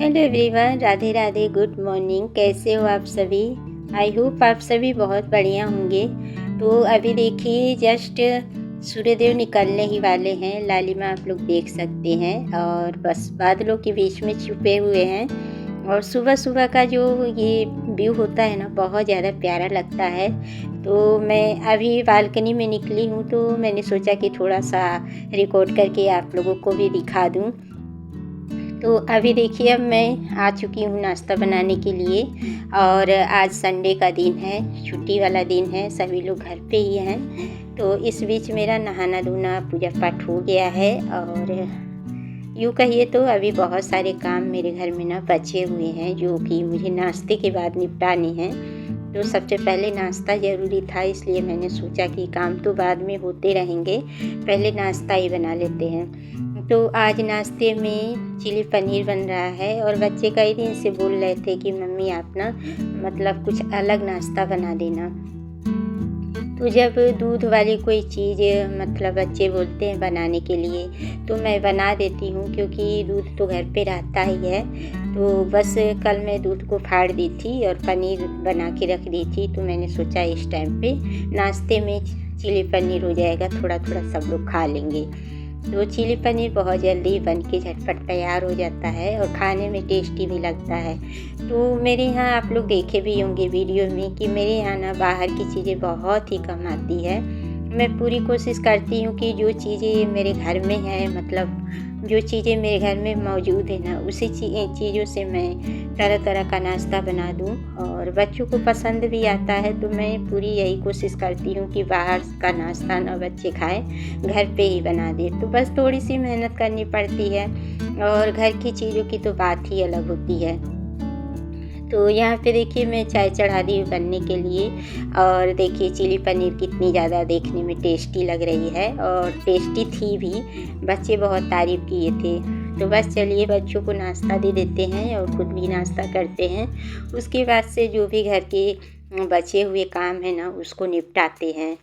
Hello everyone, Radhe Radhe, good morning. कैसे हो आप सभी? आई होप आप सभी बहुत बढ़िया होंगे। तो अभी देखिए जस्ट सूर्यदेव निकलने ही वाले हैं। लालिमा आप लोग देख सकते हैं और बस बादलों के बीच में छुपे हुए हैं। और सुबह सुबह का जो ये व्यू होता है ना, बहुत ज़्यादा प्यारा लगता है। तो मैं अभी बालकनी में निकली हूँ, तो मैंने सोचा कि थोड़ा सा रिकॉर्ड करके आप लोगों को भी दिखा दूँ। तो अभी देखिए अब मैं आ चुकी हूँ नाश्ता बनाने के लिए। और आज संडे का दिन है, छुट्टी वाला दिन है, सभी लोग घर पे ही हैं। तो इस बीच मेरा नहाना धोना पूजा पाठ हो गया है। और यूँ कहिए तो अभी बहुत सारे काम मेरे घर में ना बचे हुए हैं, जो कि मुझे नाश्ते के बाद निपटाने हैं। तो सबसे पहले नाश्ता ज़रूरी था, इसलिए मैंने सोचा कि काम तो बाद में होते रहेंगे, पहले नाश्ता ही बना लेते हैं। तो आज नाश्ते में चिली पनीर बन रहा है और बच्चे कई दिन से बोल रहे थे कि मम्मी आप ना मतलब कुछ अलग नाश्ता बना देना। तो जब दूध वाली कोई चीज़ मतलब बच्चे बोलते हैं बनाने के लिए, तो मैं बना देती हूँ, क्योंकि दूध तो घर पे रहता ही है। तो बस कल मैं दूध को फाड़ दी थी और पनीर बना के रख दी थी। तो मैंने सोचा इस टाइम पे नाश्ते में चिली पनीर हो जाएगा, थोड़ा थोड़ा सब लोग खा लेंगे। तो चिली पनीर बहुत जल्दी बन के झटपट तैयार हो जाता है और खाने में टेस्टी भी लगता है। तो मेरे यहाँ आप लोग देखे भी होंगे वीडियो में कि मेरे यहाँ ना बाहर की चीज़ें बहुत ही कम आती है। मैं पूरी कोशिश करती हूँ कि जो चीज़ें मेरे घर में हैं, मतलब जो चीज़ें मेरे घर में मौजूद है ना, उसी चीज़ों से मैं तरह तरह का नाश्ता बना दूँ और बच्चों को पसंद भी आता है। तो मैं पूरी यही कोशिश करती हूँ कि बाहर का नाश्ता ना बच्चे खाएं, घर पे ही बना दें। तो बस थोड़ी सी मेहनत करनी पड़ती है और घर की चीज़ों की तो बात ही अलग होती है। तो यहाँ पे देखिए मैं चाय चढ़ा दी बनने के लिए। और देखिए चिली पनीर कितनी ज़्यादा देखने में टेस्टी लग रही है और टेस्टी थी भी, बच्चे बहुत तारीफ़ किए थे। तो बस चलिए बच्चों को नाश्ता दे देते हैं और खुद भी नाश्ता करते हैं। उसके बाद से जो भी घर के बचे हुए काम है ना, उसको निपटाते हैं।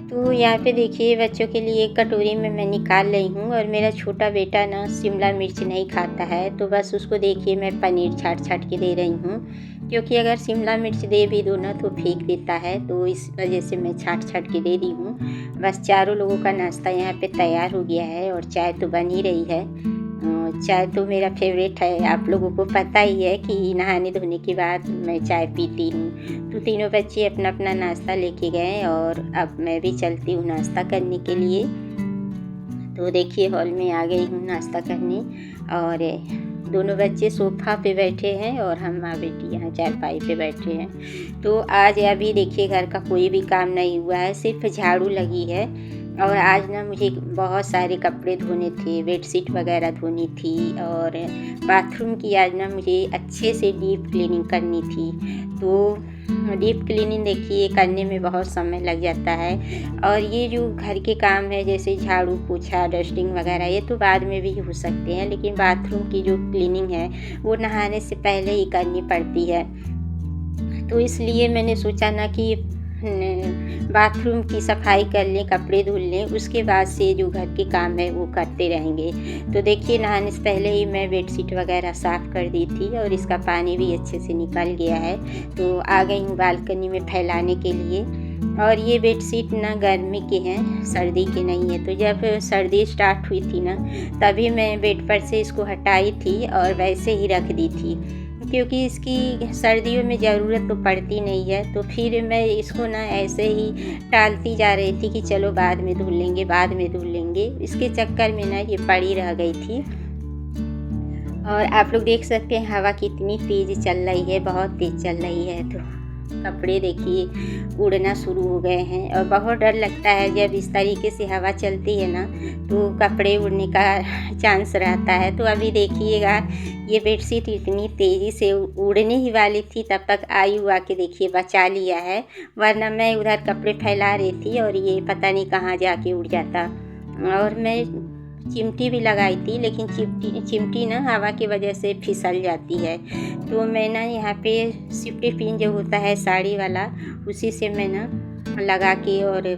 तो यहाँ पे देखिए बच्चों के लिए एक कटोरी में मैं निकाल रही हूँ और मेरा छोटा बेटा ना शिमला मिर्च नहीं खाता है, तो बस उसको देखिए मैं पनीर छाट छाट के दे रही हूँ, क्योंकि अगर शिमला मिर्च दे भी दो ना तो फेंक देता है। तो इस वजह से मैं छाट छाट के दे दी हूँ। बस चारों लोगों का नाश्ता यहाँ पे तैयार हो गया है और चाय तो बन ही रही है। चाय तो मेरा फेवरेट है, आप लोगों को पता ही है कि नहाने धोने के बाद मैं चाय पीती हूँ। तो तीनों बच्चे अपना अपना नाश्ता लेके गए और अब मैं भी चलती हूँ नाश्ता करने के लिए। तो देखिए हॉल में आ गई हूँ नाश्ता करने और दोनों बच्चे सोफ़ा पे बैठे हैं और हम माँ बेटी यहाँ चारपाई पे बैठे हैं। तो आज अभी देखिए घर का कोई भी काम नहीं हुआ है, सिर्फ झाड़ू लगी है। और आज ना मुझे बहुत सारे कपड़े धोने थे, बेडशीट वगैरह धोनी थी और बाथरूम की आज ना मुझे अच्छे से डीप क्लीनिंग करनी थी। तो डीप क्लीनिंग देखिए करने में बहुत समय लग जाता है। और ये जो घर के काम है जैसे झाड़ू पोछा डस्टिंग वगैरह, ये तो बाद में भी हो सकते हैं, लेकिन बाथरूम की जो क्लीनिंग है वो नहाने से पहले ही करनी पड़ती है। तो इसलिए मैंने सोचा ना कि बाथरूम की सफाई कर लें, कपड़े धुल लें, उसके बाद से जो घर के काम है वो करते रहेंगे। तो देखिए नहाने से पहले ही मैं बेडशीट वगैरह साफ़ कर दी थी और इसका पानी भी अच्छे से निकल गया है। तो आ गई हूँ बालकनी में फैलाने के लिए। और ये बेडशीट ना गर्मी के हैं, सर्दी के नहीं है। तो जब सर्दी स्टार्ट हुई थी ना, तभी मैं बेड पर से इसको हटाई थी और वैसे ही रख दी थी, क्योंकि इसकी सर्दियों में ज़रूरत तो पड़ती नहीं है। तो फिर मैं इसको ना ऐसे ही टालती जा रही थी कि चलो बाद में धुल लेंगे, बाद में धुल लेंगे। इसके चक्कर में ना ये पड़ी रह गई थी। और आप लोग देख सकते हैं हवा कितनी तेज़ चल रही है, बहुत तेज़ चल रही है। तो कपड़े देखिए उड़ना शुरू हो गए हैं और बहुत डर लगता है जब इस तरीके से हवा चलती है ना, तो कपड़े उड़ने का चांस रहता है। तो अभी देखिएगा ये बेडशीट इतनी तेज़ी से उड़ने ही वाली थी, तब तक आयु आके देखिए बचा लिया है, वरना मैं उधर कपड़े फैला रही थी और ये पता नहीं कहाँ जाके उड़ जाता। और मैं चिमटी भी लगाई थी, लेकिन चिमटी ना हवा की वजह से फिसल जाती है। तो मैं ना यहाँ पे सेफ्टी पिन जो होता है साड़ी वाला, उसी से मैं ना लगा के और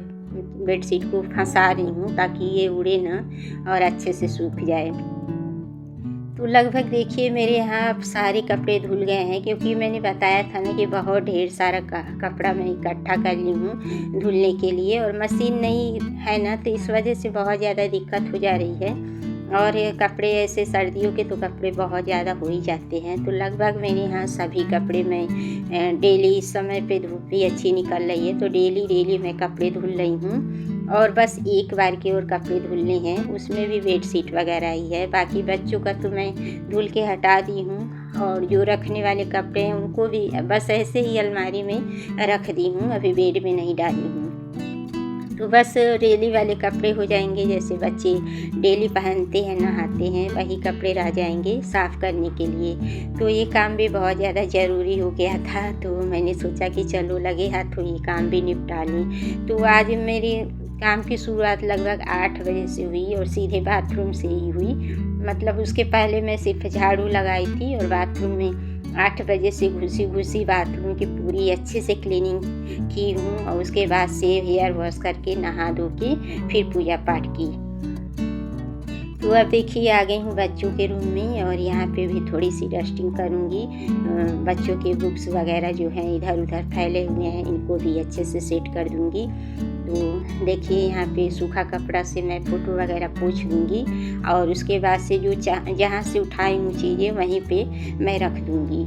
बेडशीट को फंसा रही हूँ ताकि ये उड़े ना और अच्छे से सूख जाए। तो लगभग देखिए मेरे यहाँ अब सारे कपड़े धुल गए हैं, क्योंकि मैंने बताया था ना कि बहुत ढेर सारा कपड़ा मैं इकट्ठा कर ली हूँ धुलने के लिए, और मशीन नहीं है ना, तो इस वजह से बहुत ज़्यादा दिक्कत हो जा रही है। और ये कपड़े ऐसे सर्दियों के तो कपड़े बहुत ज़्यादा हो ही जाते हैं। तो लगभग मेरे यहाँ सभी कपड़े मैं डेली, इस समय पे धूप भी अच्छी निकल रही है तो डेली मैं कपड़े धुल रही हूँ। और बस एक बार के और कपड़े धुलने हैं, उसमें भी बेडशीट वगैरह ही है। बाकी बच्चों का तो मैं धुल के हटा दी हूँ, और जो रखने वाले कपड़े हैं उनको भी बस ऐसे ही अलमारी में रख दी हूँ, अभी बेड में नहीं डाली हूँ। तो बस डेली वाले कपड़े हो जाएंगे, जैसे बच्चे डेली पहनते हैं, नहाते हैं, वही कपड़े रह जाएंगे साफ़ करने के लिए। तो ये काम भी बहुत ज़्यादा ज़रूरी हो गया था, तो मैंने सोचा कि चलो लगे हाथों ये काम भी निपटा लें। तो आज मेरी काम की शुरुआत लगभग 8 बजे से हुई और सीधे बाथरूम से ही हुई। मतलब उसके पहले मैं सिर्फ झाड़ू लगाई थी, और बाथरूम में 8 बजे से घुसी बाथरूम की पूरी अच्छे से क्लीनिंग की हूँ, और उसके बाद से हेयर वॉश करके नहा धो के फिर पूजा पाठ की। तो अब देखिए आ गई हूँ बच्चों के रूम में, और यहाँ पे भी थोड़ी सी डस्टिंग करूँगी। बच्चों के बुक्स वगैरह जो हैं इधर उधर फैले हुए हैं, इनको भी अच्छे से सेट कर दूँगी। तो देखिए यहाँ पे सूखा कपड़ा से मैं फ़ोटो वगैरह पोंछ दूँगी, और उसके बाद से जो जहाँ से उठाई हूँ चीज़ें वहीं पे मैं रख दूँगी।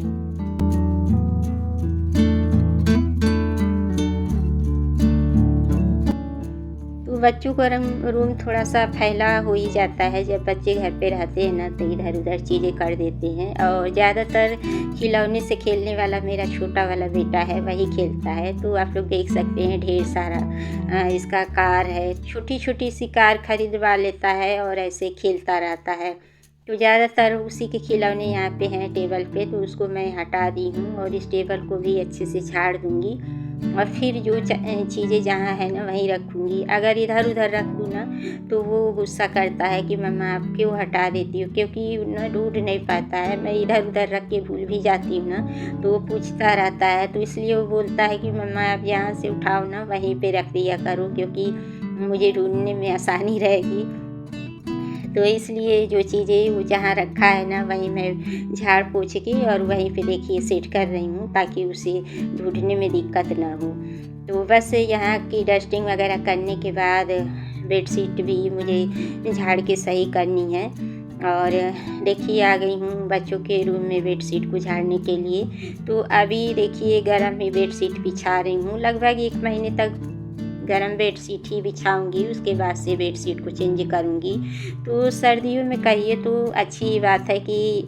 बच्चों का रूम थोड़ा सा फैला हो ही जाता है, जब बच्चे घर पे रहते हैं ना तो इधर उधर चीज़ें कर देते हैं। और ज़्यादातर खिलौने से खेलने वाला मेरा छोटा वाला बेटा है, वही खेलता है। तो आप लोग देख सकते हैं ढेर सारा इसका कार है, छोटी छोटी सी कार खरीदवा लेता है और ऐसे खेलता रहता है। तो ज़्यादातर उसी के खिलौने यहाँ पे हैं टेबल पे, तो उसको मैं हटा दी हूँ और इस टेबल को भी अच्छे से झाड़ दूँगी, और फिर जो चीज़ें जहाँ है ना वहीं रखूँगी। अगर इधर उधर रख दूँ ना तो वो गुस्सा करता है कि मम्मा आप क्यों हटा देती हो, क्योंकि ना ढूंढ नहीं पाता है, मैं इधर उधर रख के भूल भी जाती हूँ ना, तो वो पूछता रहता है। तो इसलिए वो बोलता है कि मम्मा आप यहाँ से उठाओ ना, वहीं पे रख दिया करो, क्योंकि मुझे ढूंढने में आसानी रहेगी। तो इसलिए जो चीज़ें वो जहाँ रखा है ना वहीं मैं झाड़ पोंछ के और वहीं पे देखिए सेट कर रही हूँ, ताकि उसे ढूंढने में दिक्कत ना हो। तो बस यहाँ की डस्टिंग वगैरह करने के बाद बेडशीट भी मुझे झाड़ के सही करनी है। और देखिए आ गई हूँ बच्चों के रूम में बेडशीट को झाड़ने के लिए। तो अभी देखिए गरम ही बेडशीट बिछा रही हूँ, लगभग 1 महीने तक गरम बेडशीट ही बिछाऊंगी, उसके बाद से बेडशीट को चेंज करूंगी। तो सर्दियों में कहिए तो अच्छी बात है कि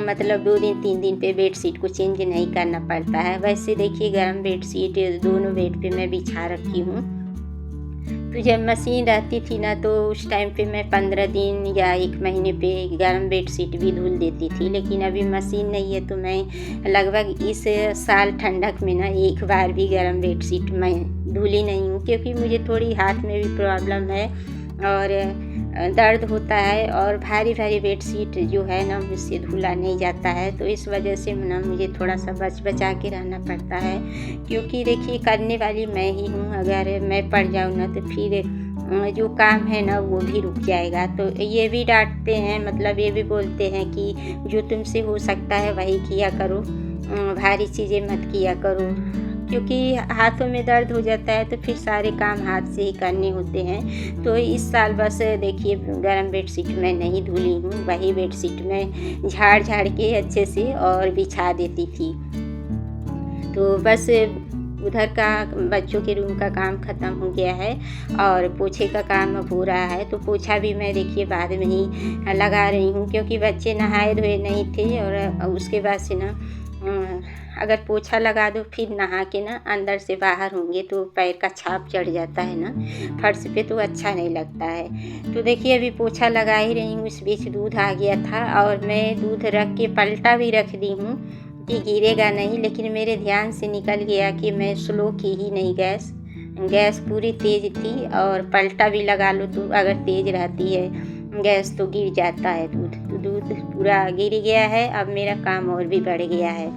मतलब 2 दिन 3 दिन पे बेडशीट को चेंज नहीं करना पड़ता है। वैसे देखिए गरम बेडशीट दोनों बेड पे मैं बिछा रखी हूँ। तो जब मशीन रहती थी ना तो उस टाइम पे मैं 15 दिन या 1 महीने पे गरम बेडशीट भी धुल देती थी, लेकिन अभी मशीन नहीं है तो मैं लगभग इस साल ठंडक में ना एक बार भी गरम बेडशीट मैं धुली नहीं हूँ, क्योंकि मुझे थोड़ी हाथ में भी प्रॉब्लम है और दर्द होता है, और भारी भारी बेडशीट जो है ना मुझसे धुला नहीं जाता है। तो इस वजह से ना मुझे थोड़ा सा बचा के रहना पड़ता है, क्योंकि देखिए करने वाली मैं ही हूँ। अगर मैं पड़ जाऊँ ना तो फिर जो काम है ना वो भी रुक जाएगा। तो ये भी डांटते हैं, मतलब ये भी बोलते हैं कि जो तुमसे हो सकता है वही किया करो, भारी चीज़ें मत किया करो, क्योंकि हाथों में दर्द हो जाता है तो फिर सारे काम हाथ से ही करने होते हैं। तो इस साल बस देखिए गरम बेडशीट मैं नहीं धुली हूँ, वही बेडशीट मैं झाड़ के अच्छे से और बिछा देती थी। तो बस उधर का बच्चों के रूम का काम ख़त्म हो गया है और पोछे का काम अब हो रहा है। तो पोछा भी मैं देखिए बाद में ही लगा रही हूँ, क्योंकि बच्चे नहाए धोए नहीं थे, और उसके बाद से ना अगर पोछा लगा दो फिर नहा के ना अंदर से बाहर होंगे तो पैर का छाप चढ़ जाता है ना फर्श पे, तो अच्छा नहीं लगता है। तो देखिए अभी पोछा लगा ही रही हूँ, इस बीच दूध आ गया था और मैं दूध रख के पलटा भी रख दी हूँ कि गिरेगा नहीं, लेकिन मेरे ध्यान से निकल गया कि मैं स्लो की ही नहीं, गैस पूरी तेज़ थी, और पलटा भी लगा लो तो अगर तेज़ रहती है गैस तो गिर जाता है दूध, तो दूध पूरा गिर गया है। अब मेरा काम और भी बढ़ गया है।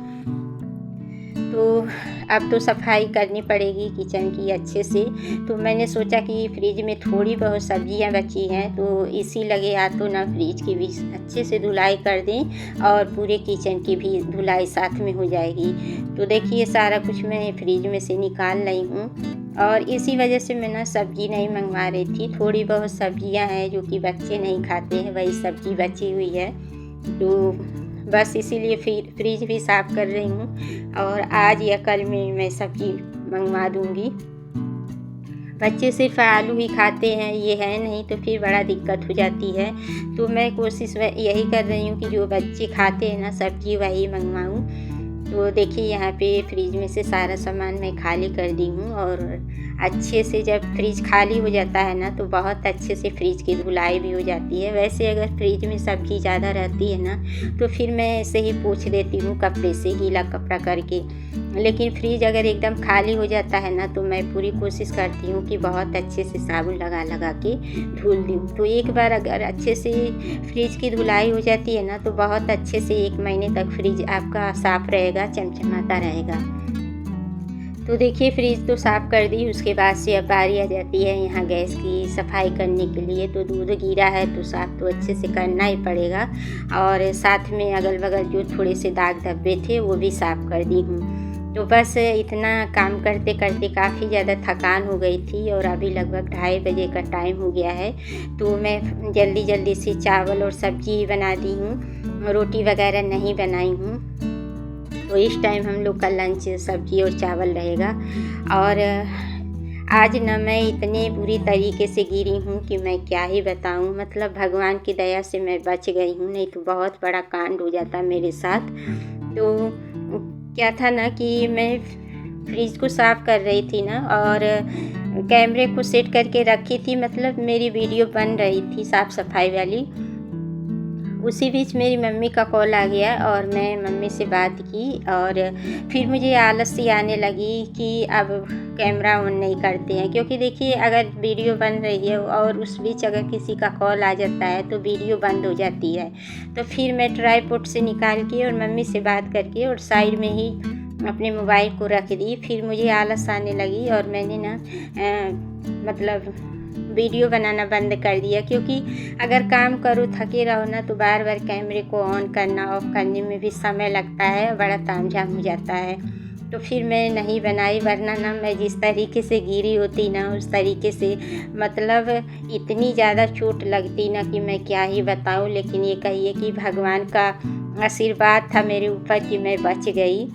तो अब तो सफाई करनी पड़ेगी किचन की अच्छे से। तो मैंने सोचा कि फ्रिज में थोड़ी बहुत सब्जियां बची हैं, तो इसी लगे हाथों ना फ्रिज की भी अच्छे से धुलाई कर दें और पूरे किचन की भी धुलाई साथ में हो जाएगी। तो देखिए सारा कुछ मैं फ्रिज में से निकाल रही हूँ और इसी वजह से मैं ना सब्ज़ी नहीं मंगवा रही थी। थोड़ी बहुत सब्जियां हैं जो कि बच्चे नहीं खाते हैं, वही सब्ज़ी बची हुई है, तो बस इसीलिए फ्रिज भी साफ़ कर रही हूँ और आज या कल में मैं सब्ज़ी मंगवा दूँगी। बच्चे सिर्फ आलू ही खाते हैं, ये है नहीं, तो फिर बड़ा दिक्कत हो जाती है। तो मैं कोशिश यही कर रही हूँ कि जो बच्चे खाते हैं ना सब्ज़ी वही मंगवाऊँ। तो देखिए यहाँ पे फ्रिज में से सारा सामान मैं खाली कर दी हूँ और अच्छे से जब फ्रिज खाली हो जाता है ना तो बहुत अच्छे से फ्रिज की धुलाई भी हो जाती है। वैसे अगर फ्रिज में सब्ज़ी ज़्यादा रहती है ना तो फिर मैं ऐसे ही पोंछ देती हूँ कपड़े से, गीला कपड़ा करके। लेकिन फ्रिज अगर एकदम खाली हो जाता है ना तो मैं पूरी कोशिश करती हूँ कि बहुत अच्छे से साबुन लगा के धुल दूँ। तो एक बार अगर अच्छे से फ्रिज की धुलाई हो जाती है ना तो बहुत अच्छे से 1 महीने तक फ्रिज आपका साफ़ रहेगा, चमचमाता रहेगा। तो देखिए फ्रिज तो साफ़ कर दी, उसके बाद से अब बारी आ जाती है यहाँ गैस की सफाई करने के लिए। तो दूध गिरा है तो साफ़ तो अच्छे से करना ही पड़ेगा और साथ में अगल बगल जो थोड़े से दाग धब्बे थे वो भी साफ़ कर दी हूँ। तो बस इतना काम करते करते काफ़ी ज़्यादा थकान हो गई थी और अभी लगभग 2:30 बजे का टाइम हो गया है। तो मैं जल्दी से चावल और सब्ज़ी बना दी हूँ, रोटी वगैरह नहीं बनाई हूँ। तो इस टाइम हम लोग का लंच सब्ज़ी और चावल रहेगा। और आज ना मैं इतने बुरी तरीके से गिरी हूँ कि मैं क्या ही बताऊँ। मतलब भगवान की दया से मैं बच गई हूँ, नहीं तो बहुत बड़ा कांड हो जाता मेरे साथ। तो क्या था ना कि मैं फ्रिज को साफ़ कर रही थी ना और कैमरे को सेट करके रखी थी, मतलब मेरी वीडियो बन रही थी साफ़ सफाई वाली। उसी बीच मेरी मम्मी का कॉल आ गया और मैं मम्मी से बात की और फिर मुझे आलस सी आने लगी कि अब कैमरा ऑन नहीं करते हैं, क्योंकि देखिए अगर वीडियो बन रही है और उस बीच अगर किसी का कॉल आ जाता है तो वीडियो बंद हो जाती है। तो फिर मैं ट्राइपॉड से निकाल के और मम्मी से बात करके और साइड में ही अपने मोबाइल को रख दी। फिर मुझे आलस आने लगी और मैंने ना मतलब वीडियो बनाना बंद कर दिया, क्योंकि अगर काम करो थके रहो ना तो बार बार कैमरे को ऑन करना ऑफ करने में भी समय लगता है, बड़ा तामझाम हो जाता है। तो फिर मैं नहीं बनाई, वरना ना मैं जिस तरीके से गिरी होती ना उस तरीके से मतलब इतनी ज़्यादा चोट लगती ना कि मैं क्या ही बताऊँ। लेकिन ये कहिए कि भगवान का आशीर्वाद था मेरे ऊपर कि मैं बच गई।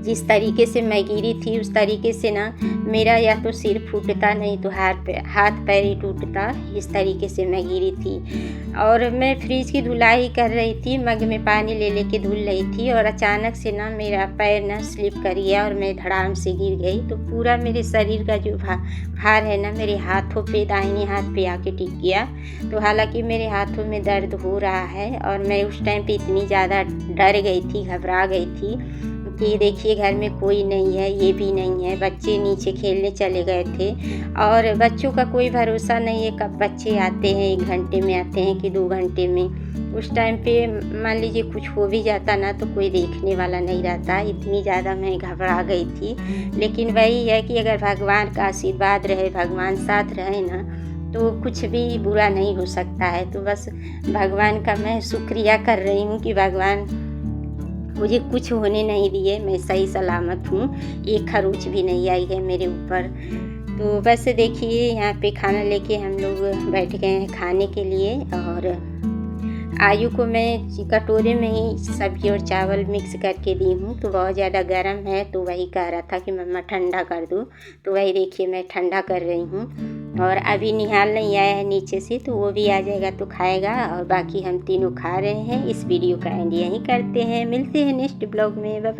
जिस तरीके से मैं गिरी थी उस तरीके से ना मेरा या तो सिर फूटता नहीं तो हाथ पैर ही टूटता, इस तरीके से मैं गिरी थी। और मैं फ्रिज की धुलाई कर रही थी, मग में पानी ले के धुल रही थी और अचानक से ना मेरा पैर ना स्लिप कर गया और मैं धड़ाम से गिर गई। तो पूरा मेरे शरीर का जो भार है ना मेरे हाथों पे, दाहिने हाथ पे आके टिक गया। तो हालांकि मेरे हाथों में दर्द हो रहा है और मैं उस टाइम पे इतनी ज़्यादा डर गई थी, घबरा गई थी कि देखिए घर में कोई नहीं है, ये भी नहीं है, बच्चे नीचे खेलने चले गए थे और बच्चों का कोई भरोसा नहीं है कब बच्चे आते हैं, 1 घंटे में आते हैं कि 2 घंटे में। उस टाइम पे मान लीजिए कुछ हो भी जाता ना तो कोई देखने वाला नहीं रहता, इतनी ज़्यादा मैं घबरा गई थी। लेकिन वही है कि अगर भगवान का आशीर्वाद रहे, भगवान साथ रहे ना तो कुछ भी बुरा नहीं हो सकता है। तो बस भगवान का मैं शुक्रिया कर रही हूँ कि भगवान मुझे कुछ होने नहीं दिए, मैं सही सलामत हूँ, एक खरोंच भी नहीं आई है मेरे ऊपर। तो बस देखिए यहाँ पे खाना लेके हम लोग बैठ गए हैं खाने के लिए और आयु को मैं कटोरे में ही सब्ज़ी और चावल मिक्स करके दी हूँ। तो बहुत ज़्यादा गर्म है तो वही कह रहा था कि मम्मा ठंडा कर दो, तो वही देखिए मैं ठंडा कर रही हूँ। और अभी निहाल नहीं आया है नीचे से, तो वो भी आ जाएगा तो खाएगा और बाकी हम तीनों खा रहे हैं। इस वीडियो का एंड यहीं करते हैं, मिलते हैं नेक्स्ट ब्लॉग में। Bye bye.